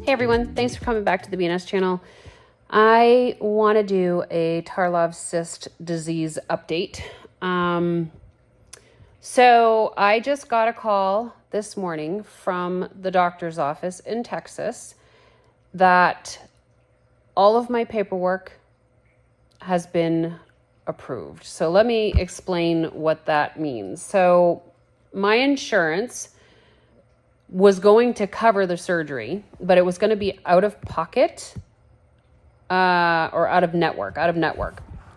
Hey everyone, thanks for coming back to the BNS channel. I want to do a Tarlov Cysts Disease update. So I just got a call this morning from the doctor's office in Texas that all of my paperwork has been approved. So let me explain what that means. So my insurance was going to cover the surgery, but it was going to be out of pocket or out of network.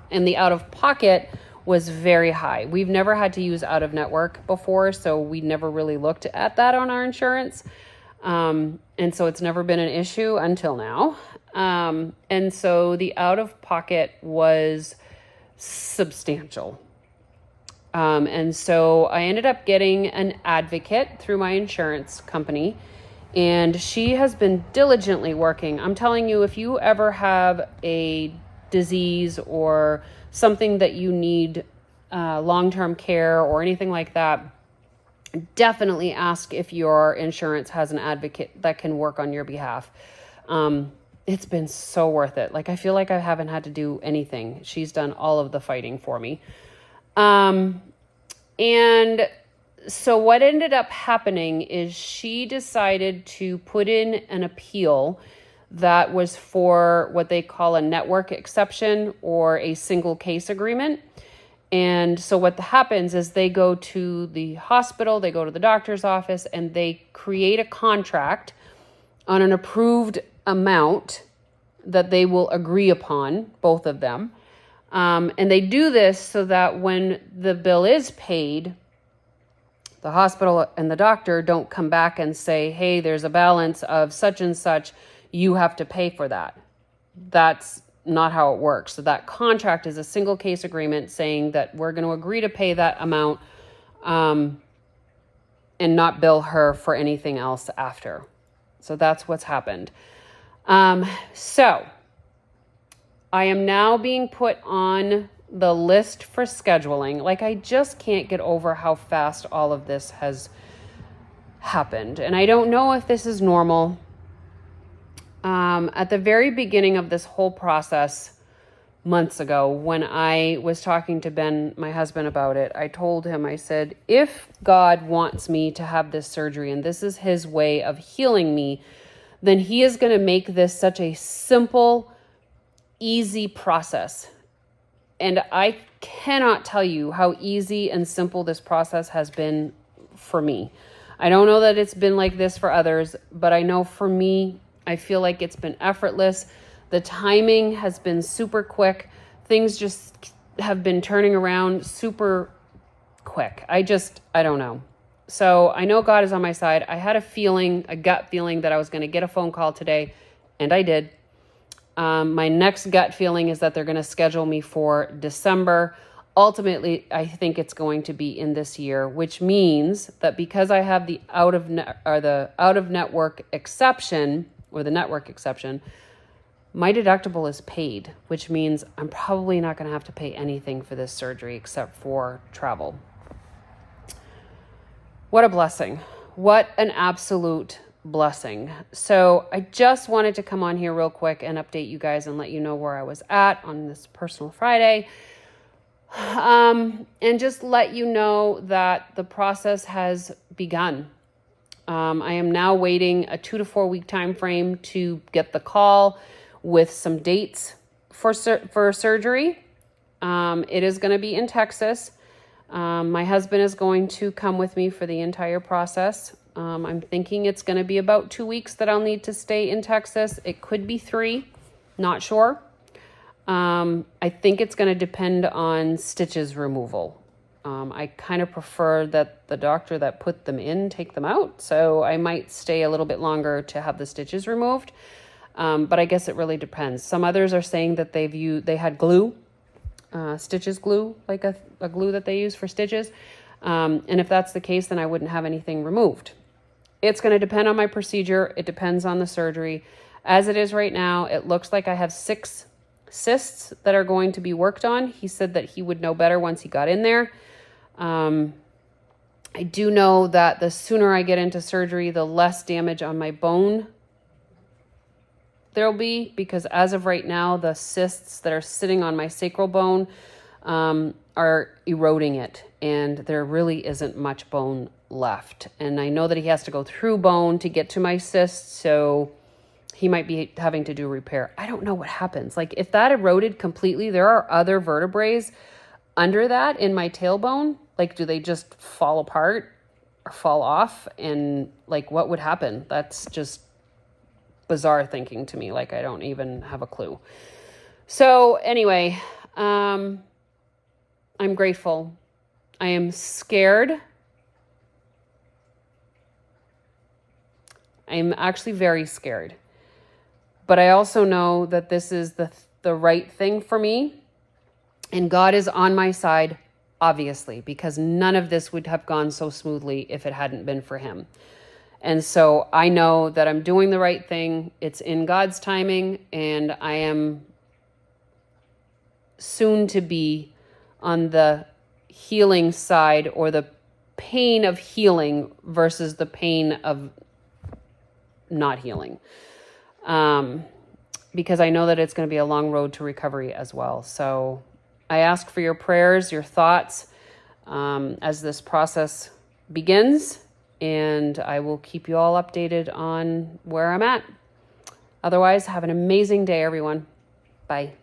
And the out of pocket was very high. We've never had to use out of network before, so we never really looked at that on our insurance. And so it's never been an issue until now. And so the out of pocket was substantial. And so I ended up getting an advocate through my insurance company, and she has been diligently working. I'm telling you, if you ever have a disease or something that you need long-term care or anything like that, definitely ask if your insurance has an advocate that can work on your behalf. It's been so worth it. Like, I feel like I haven't had to do anything. She's done all of the fighting for me. And so what ended up happening is she decided to put in an appeal that was for what they call a network exception or a single case agreement. And so what happens is they go to the hospital, they go to the doctor's office, and they create a contract on an approved amount that they will agree upon, both of them. And they do this so that when the bill is paid, the hospital and the doctor don't come back and say, hey, there's a balance of such and such, you have to pay for that. That's not how it works. So that contract is a single case agreement saying that we're going to agree to pay that amount and not bill her for anything else after. So that's what's happened. So I am now being put on the list for scheduling. Like, I just can't get over how fast all of this has happened. And I don't know if this is normal. At the very beginning of this whole process, months ago, when I was talking to Ben, my husband, about it, I told him, I said, if God wants me to have this surgery and this is his way of healing me, then he is going to make this such a simple, easy process. And I cannot tell you how easy and simple this process has been for me. I don't know that it's been like this for others, but I know for me, I feel like it's been effortless. The timing has been super quick. Things just have been turning around super quick. I don't know. So I know God is on my side. I had a gut feeling that I was going to get a phone call today, and I did. My next gut feeling is that they're going to schedule me for December. Ultimately, I think it's going to be in this year, which means that because I have the out of network exception, or the network exception, my deductible is paid, which means I'm probably not going to have to pay anything for this surgery except for travel. What a blessing. What an absolute blessing. So I just wanted to come on here real quick and update you guys and let you know where I was at on this personal Friday. And just let you know that the process has begun. I am now waiting a 2 to 4 week time frame to get the call with some dates for surgery. It is going to be in Texas. My husband is going to come with me for the entire process. I'm thinking it's going to be about 2 weeks that I'll need to stay in Texas. It could be 3, not sure. I think it's going to depend on stitches removal. I kind of prefer that the doctor that put them in take them out. So I might stay a little bit longer to have the stitches removed. But I guess it really depends. Some others are saying that they had glue, stitches glue, like a glue that they use for stitches. And if that's the case, then I wouldn't have anything removed. It's going to depend on my procedure. It depends on the surgery. As it is right now, it looks like I have 6 cysts that are going to be worked on. He said that he would know better once he got in there. I do know that the sooner I get into surgery, the less damage on my bone there'll be, because as of right now, the cysts that are sitting on my sacral bone are eroding it, and there really isn't much bone left. And I know that he has to go through bone to get to my cysts, so he might be having to do repair. I don't know what happens. Like, if that eroded completely, there are other vertebrae under that in my tailbone. Like, do they just fall apart or fall off? And like, what would happen? That's just bizarre thinking to me. Like, I don't even have a clue. So anyway, I'm grateful. I am scared. I'm actually very scared. But I also know that this is the right thing for me. And God is on my side, obviously, because none of this would have gone so smoothly if it hadn't been for him. And so I know that I'm doing the right thing. It's in God's timing, and I am soon to be on the healing side, or the pain of healing versus the pain of not healing. Because I know that it's going to be a long road to recovery as well. So I ask for your prayers, your thoughts, as this process begins, and I will keep you all updated on where I'm at. Otherwise, have an amazing day, everyone. Bye.